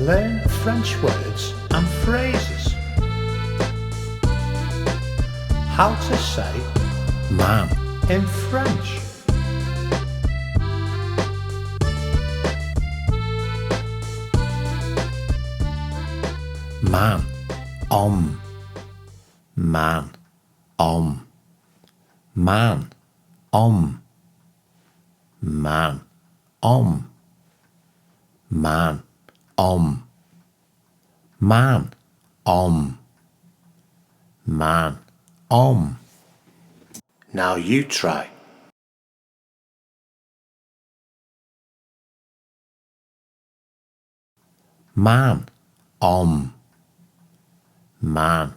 Learn French words and phrases. How to say man in French. Man, man, man, man, man, man, man, Now you try. Man, man,